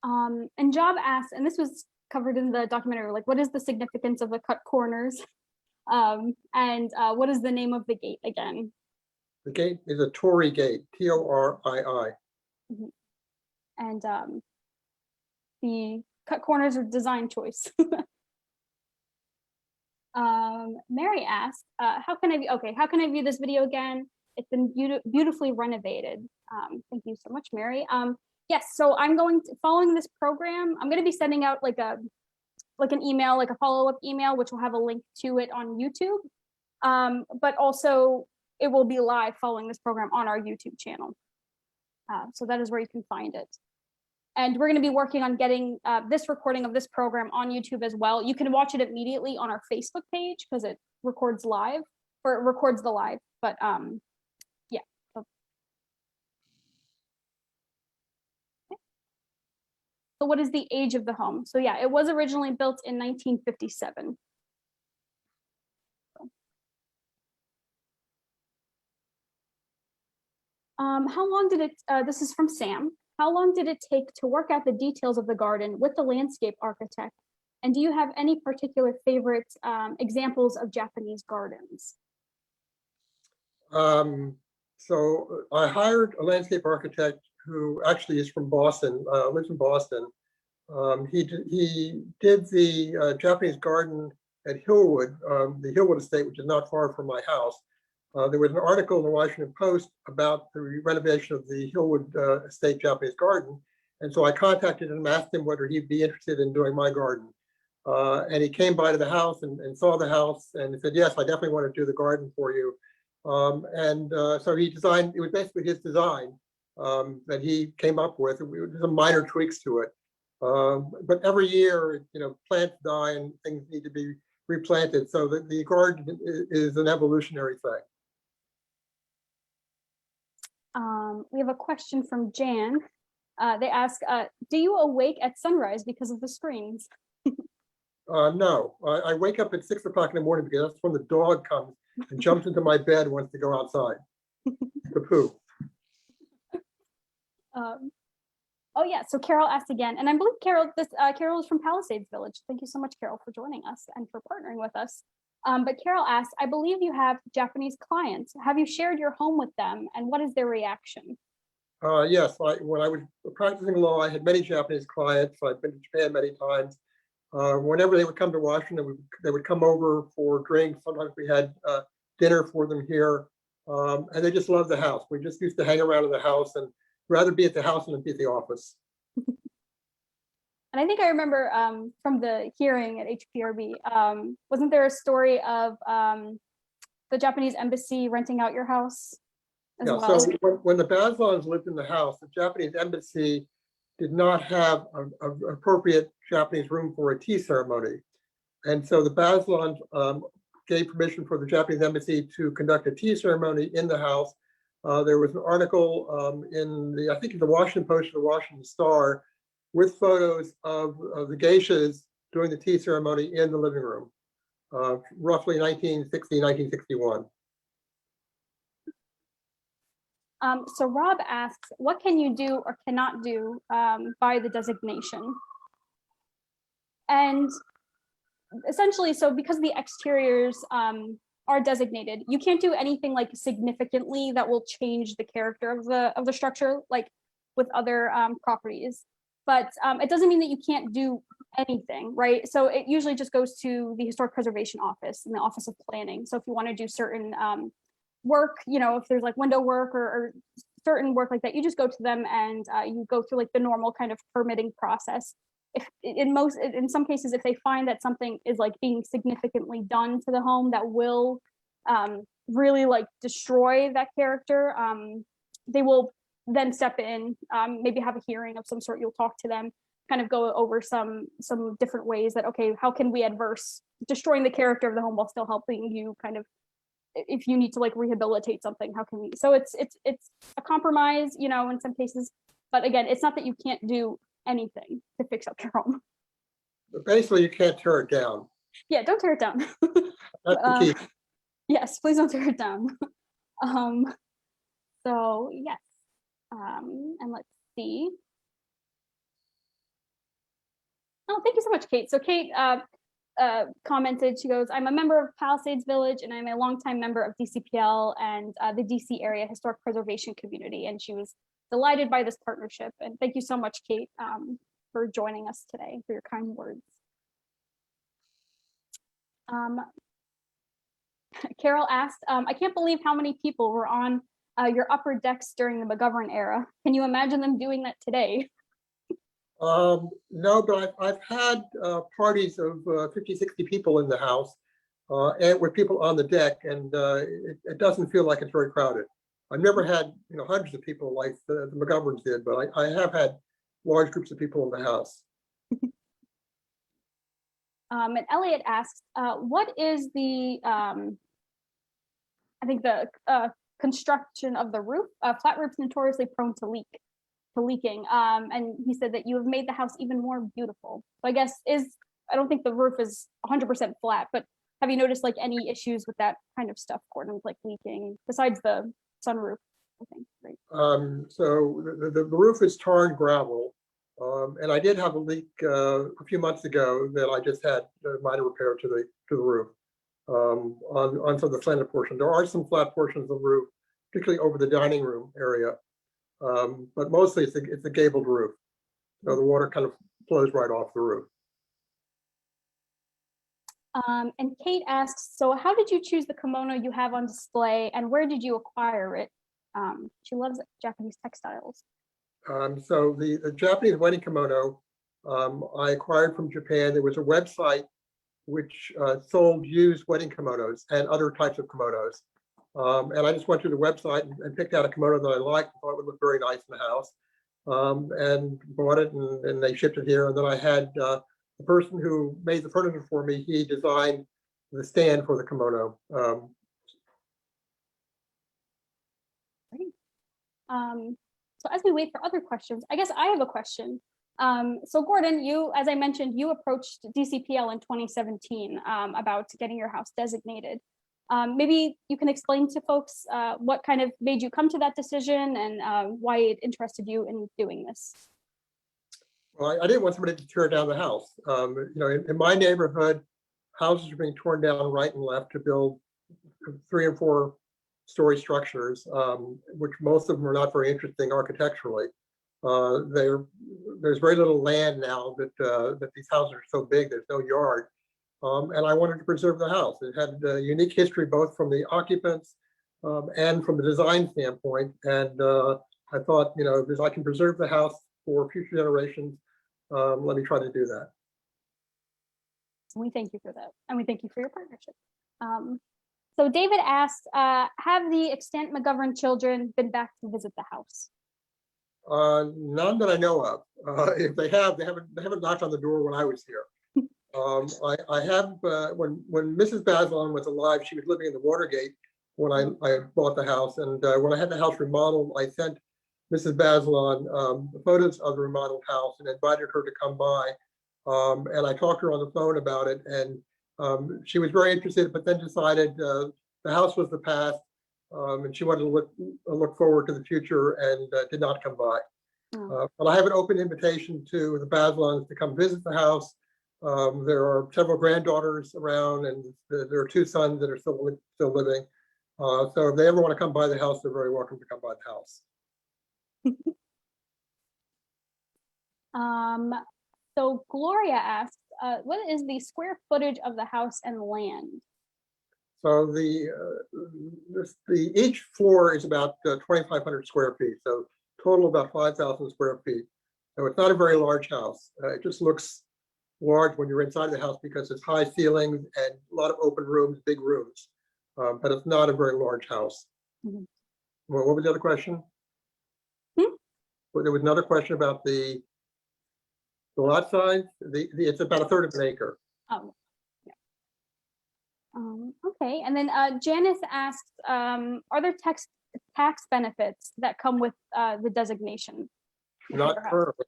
And Job asked, and this was covered in the documentary, like, what is the significance of the cut corners? And what is the name of the gate again? The gate is a Torii gate, Torii. And the cut corners are design choice. Mary asked, how can I view this video again? It's been beautifully renovated. Thank you so much, Mary. Yes, so following this program, I'm going to be sending out like an email, like a follow-up email, which will have a link to it on YouTube. But also it will be live following this program on our YouTube channel. So that is where you can find it. And we're going to be working on getting this recording of this program on YouTube as well. You can watch it immediately on our Facebook page because it records live, or it records the live. But yeah. So what is the age of the home? So yeah, it was originally built in 1957. How long did it, this is from Sam. How long did it take to work out the details of the garden with the landscape architect? And do you have any particular favorite examples of Japanese gardens? So I hired a landscape architect who actually is from Boston, lives in Boston. He did the Japanese garden at Hillwood, the Hillwood estate, which is not far from my house. There was an article in the Washington Post about the renovation of the Hillwood Estate Japanese garden. And so I contacted him and asked him whether he'd be interested in doing my garden. And he came by to the house and saw the house and said, yes, I definitely want to do the garden for you. So he designed, it was basically his design that he came up with. Some minor tweaks to it. But every year, plants die and things need to be replanted. So the garden is an evolutionary thing. We have a question from Jan. They ask, do you awake at sunrise because of the screens? No, I wake up at 6 o'clock in the morning because that's when the dog comes and jumps into my bed and wants to go outside to poo. Oh yeah, so Carol asked again, and I believe Carol is from Palisades Village. Thank you so much, Carol, for joining us and for partnering with us. But Carol asked, I believe you have Japanese clients. Have you shared your home with them, and what is their reaction? Yes, when I was practicing law, I had many Japanese clients. I've been to Japan many times. Whenever they would come to Washington, they would come over for drinks. Sometimes we had dinner for them here, and they just loved the house. We just used to hang around in the house and rather be at the house than be at the office. And I think I remember from the hearing at HPRB, wasn't there a story of the Japanese embassy renting out your house as well? So when the Bazelons lived in the house, the Japanese embassy did not have an appropriate Japanese room for a tea ceremony. And so the Bazelons gave permission for the Japanese embassy to conduct a tea ceremony in the house. There was an article in I think in the Washington Post or the Washington Star with photos of the geishas doing the tea ceremony in the living room, roughly 1960, 1961. So Rob asks, what can you do or cannot do by the designation? And essentially, so because the exteriors are designated, you can't do anything like significantly that will change the character of the structure, like with other properties. But it doesn't mean that you can't do anything, right? So it usually just goes to the Historic Preservation Office and the Office of Planning. So if you want to do certain work, if there's like window work or certain work like that, you just go to them and you go through like the normal kind of permitting process. If in some cases, if they find that something is like being significantly done to the home that will really like destroy that character, they will then step in, maybe have a hearing of some sort. You'll talk to them, kind of go over some different ways that, okay, how can we adverse destroying the character of the home while still helping you kind of, if you need to like rehabilitate something, how can we? So it's a compromise, in some cases, but again, it's not that you can't do anything to fix up your home. But basically, you can't tear it down. Yeah, don't tear it down. That's the key. Yes, please don't tear it down. So yes, and let's see. Oh, thank you so much, Kate. So Kate commented, she goes, I'm a member of Palisades Village and I'm a longtime member of DCPL and the DC area historic preservation community. And she was delighted by this partnership. And thank you so much, Kate. for joining us today, for your kind words. Carol asked, I can't believe how many people were on your upper decks during the McGovern era. Can you imagine them doing that today? No, but I've had parties of 50, 60 people in the house and with people on the deck, and it doesn't feel like it's very crowded. I've never had, hundreds of people like the McGoverns did, but I have had large groups of people in the house. And Elliot asks, what is the, I think the construction of the roof? Flat roofs notoriously prone to leaking. And he said that you have made the house even more beautiful. So I guess I don't think the roof is 100% flat, but have you noticed like any issues with that kind of stuff, Gordon, like leaking besides the sunroof, I think, right? So the roof is tar and gravel. And I did have a leak a few months ago that I just had a minor repair to the roof on some of the slanted portion. There are some flat portions of the roof, particularly over the dining room area, but mostly it's a gabled roof, so the water kind of flows right off the roof. And Kate asks, so how did you choose the kimono you have on display, and where did you acquire it? She loves Japanese textiles. So the Japanese wedding kimono I acquired from Japan. There was a website which sold used wedding kimonos and other types of kimonos. And I just went through the website and picked out a kimono that I liked, thought it would look very nice in the house, and bought it, and they shipped it here. And then I had the person who made the furniture for me, he designed the stand for the kimono. Great. So as we wait for other questions, I guess I have a question. So Gordon, as I mentioned, you approached DCPL in 2017 about getting your house designated. Maybe you can explain to folks what kind of made you come to that decision and why it interested you in doing this. Well, I didn't want somebody to tear down the house. In my neighborhood, houses are being torn down right and left to build 3 and 4 story structures, which most of them are not very interesting architecturally. There's very little land now that these houses are so big, there's no yard. And I wanted to preserve the house. It had a unique history, both from the occupants and from the design standpoint. And I thought, if I can preserve the house for future generations, let me try to do that. We thank you for that. And we thank you for your partnership. So David asked, have the extant McGovern children been back to visit the house? None that I know of. If they have, they haven't knocked on the door when I was here. I have, when Mrs. Bazelon was alive, she was living in the Watergate when I bought the house. And when I had the house remodeled, I sent Mrs. Bazelon photos of the remodeled house and invited her to come by. And I talked to her on the phone about it, and she was very interested, but then decided the house was the past, and she wanted to look forward to the future, and did not come by. But I have an open invitation to the Bazelons to come visit the house. There are several granddaughters around, and there are 2 sons that are still living. So if they ever want to come by the house, they're very welcome to come by the house. So Gloria asked, what is the square footage of the house and land? So each floor is about 2,500 square feet. So total about 5,000 square feet. So it's not a very large house. It just looks large when you're inside the house because it's high ceilings and a lot of open rooms, big rooms. But it's not a very large house. Mm-hmm. Well, what was the other question? Well, there was another question about the lot size. It's about 1/3 of an acre. Oh, yeah. Okay, and then Janice asked, are there tax benefits that come with the designation? Not currently.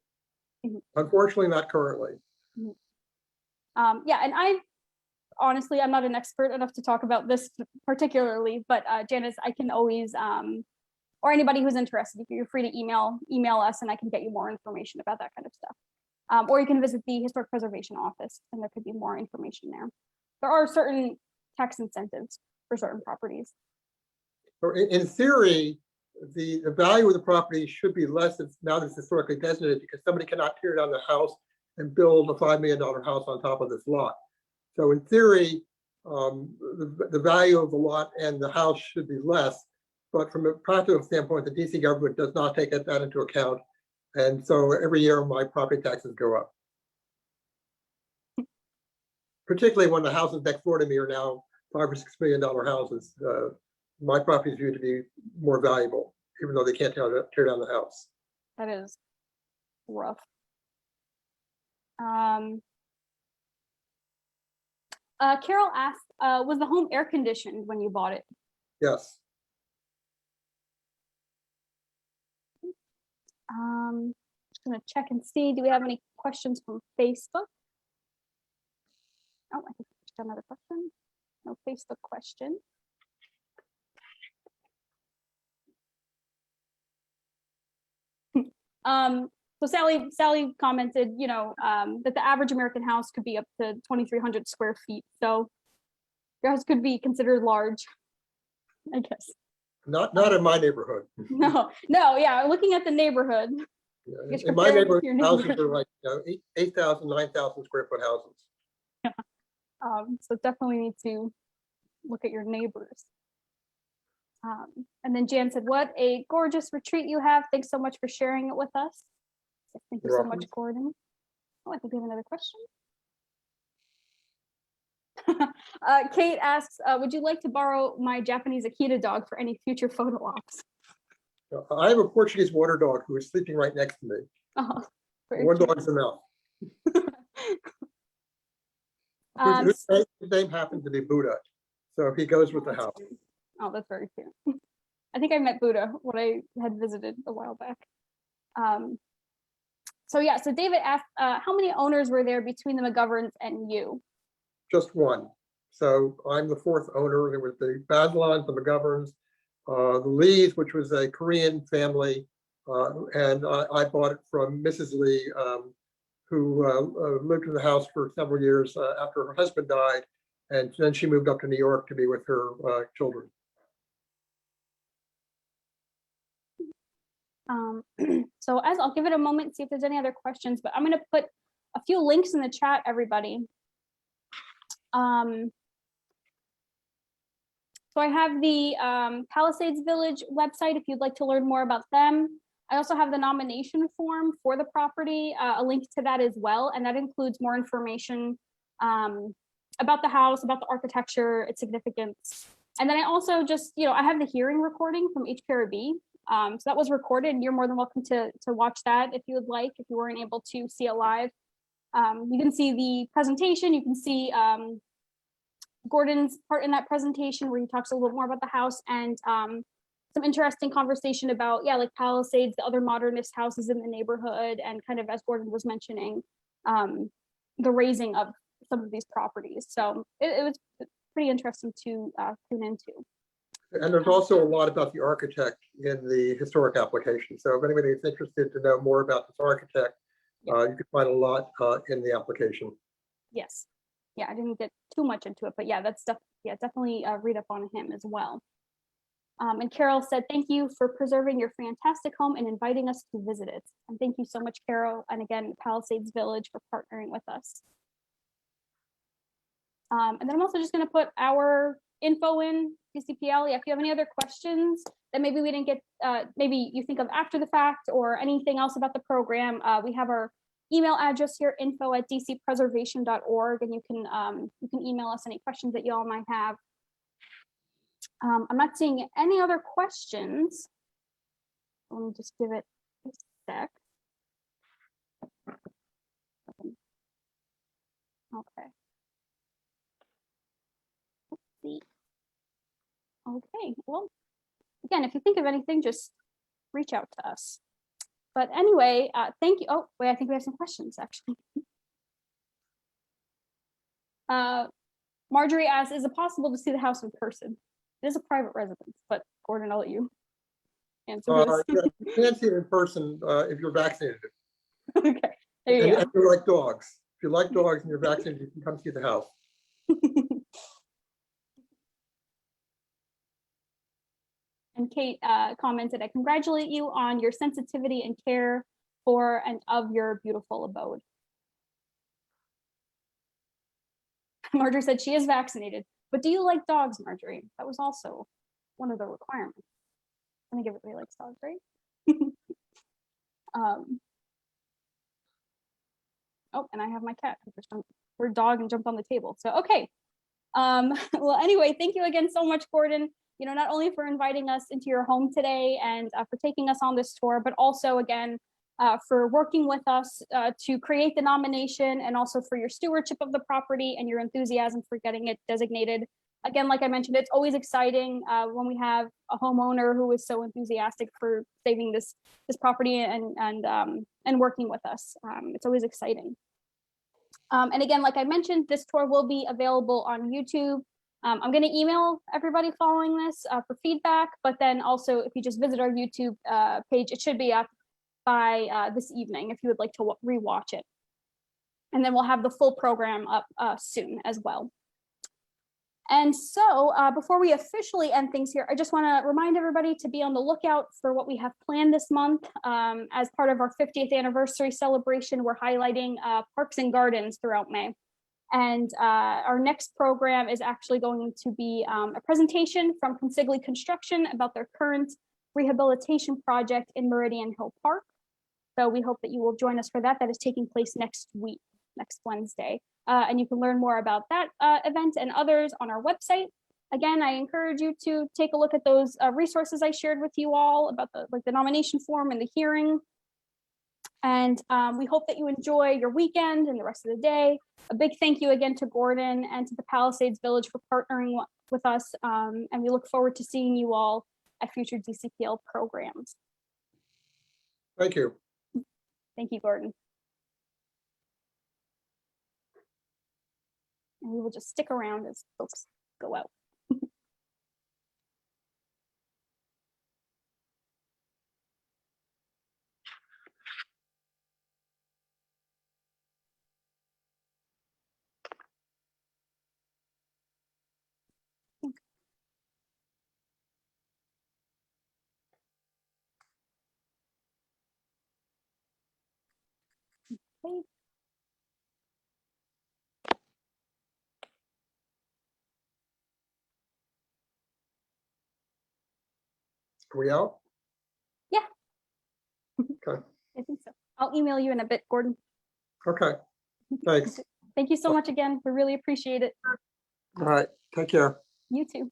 Mm-hmm. Unfortunately, not currently. Mm-hmm. Yeah, and honestly, I'm not an expert enough to talk about this particularly, but Janice, I can always, or anybody who's interested, if you're free to email us, and I can get you more information about that kind of stuff. Or you can visit the Historic Preservation Office, and there could be more information there. There are certain tax incentives for certain properties. In theory, the value of the property should be less now that it's historically designated, because somebody cannot tear down the house and build a $5 million house on top of this lot. So in theory, the value of the lot and the house should be less, but from a practical standpoint, the DC government does not take that into account. And so every year my property taxes go up. Particularly when the houses next door to me are now $5 or $6 million houses. My property is viewed to be more valuable, even though they can't tear down the house. That is rough. Carol asked, was the home air conditioned when you bought it? Yes. Just gonna check and see, do we have any questions from Facebook? Oh, I think we got another question. No Facebook question. So Sally commented, you know, that the average American house could be up to 2,300 square feet. So your house could be considered large, I guess. Not in my neighborhood. No, yeah, looking at the neighborhood. Yeah, in my neighborhood, houses are like 8,000, 9,000 square foot houses. So definitely need to look at your neighbors. And then Jan said, what a gorgeous retreat you have. Thanks so much for sharing it with us. Thank you so much, Gordon. Oh, I think we have another question. Kate asks, would you like to borrow my Japanese Akita dog for any future photo ops? I have a Portuguese water dog who is sleeping right next to me. Oh, one dog's enough. His name happens to be Buddha, so he goes with the house. Oh, that's very cute. I think I met Buddha when I had visited a while back. So yeah, so David asked, how many owners were there between the McGoverns and you? Just one. So I'm the fourth owner. There was the Bazelons, the McGoverns, the Lees, which was a Korean family, and I bought it from Mrs. Lee, who lived in the house for several years after her husband died, and then she moved up to New York to be with her children. So as I'll give it a moment, see if there's any other questions, but I'm going to put a few links in the chat, everybody. So I have the Palisades Village website if you'd like to learn more about them. I also have the nomination form for the property, a link to that as well, and that includes more information about the house, about the architecture, its significance. And then I also just, you know, I have the hearing recording from HPRB. So that was recorded, and you're more than welcome to watch that if you would like, if you weren't able to see it live. You can see the presentation, you can see Gordon's part in that presentation where he talks a little bit more about the house, and some interesting conversation about, yeah, like Palisades, the other modernist houses in the neighborhood, and kind of, as Gordon was mentioning, the raising of some of these properties. So it was pretty interesting to tune into. And there's also a lot about the architect in the historic application. So if anybody is interested to know more about this architect, you can find a lot in the application. Yes. Yeah, I didn't get too much into it, but yeah, that's definitely read up on him as well. And Carol said, thank you for preserving your fantastic home and inviting us to visit it. And thank you so much, Carol. And again, Palisades Village for partnering with us. And then I'm also just going to put our info in DCPL. Yeah, if you have any other questions that maybe we didn't get, maybe you think of after the fact, or anything else about the program, we have our email address here, info@dcpreservation.org, and you can email us any questions that you all might have. I'm not seeing any other questions. Let me just give it a sec. Okay. Let's see. Okay, well, again, if you think of anything, just reach out to us. But anyway, thank you. Oh, wait, I think we have some questions, actually. Marjorie asks, is it possible to see the house in person? It is a private residence, but Gordon, I'll let you answer this. Yeah, you can't see it in person if you're vaccinated. Okay, there you go. And you like dogs. If you like dogs and you're vaccinated, you can come see the house. And Kate commented, I congratulate you on your sensitivity and care for and of your beautiful abode. Marjorie said she is vaccinated, but do you like dogs, Marjorie? That was also one of the requirements. I think everybody likes dogs, right? Oh, and I have my cat her dog and jumped on the table. So, okay. Well, anyway, thank you again so much, Gordon. You know, not only for inviting us into your home today and for taking us on this tour, but also again, for working with us to create the nomination and also for your stewardship of the property and your enthusiasm for getting it designated. Again, like I mentioned, it's always exciting when we have a homeowner who is so enthusiastic for saving this property and working with us. It's always exciting. And again, like I mentioned, this tour will be available on YouTube. I'm going to email everybody following this for feedback, but then also if you just visit our YouTube page, it should be up by this evening if you would like to rewatch it. And then we'll have the full program up soon as well. And so before we officially end things here, I just want to remind everybody to be on the lookout for what we have planned this month. As part of our 50th anniversary celebration, we're highlighting parks and gardens throughout May. And our next program is actually going to be a presentation from Consigli Construction about their current rehabilitation project in Meridian Hill Park. So we hope that you will join us for that. That is taking place next week, next Wednesday. And you can learn more about that event and others on our website. Again, I encourage you to take a look at those resources I shared with you all about the nomination form and the hearing. And we hope that you enjoy your weekend and the rest of the day. A big thank you again to Gordon and to the Palisades Village for partnering with us. And we look forward to seeing you all at future DCPL programs. Thank you. Thank you, Gordon. And we will just stick around as folks go out. Okay. Are we out? Yeah. Okay. I think so. I'll email you in a bit, Gordon. Okay. Thanks. Thank you so much again. We really appreciate it. All right. Take care. You too.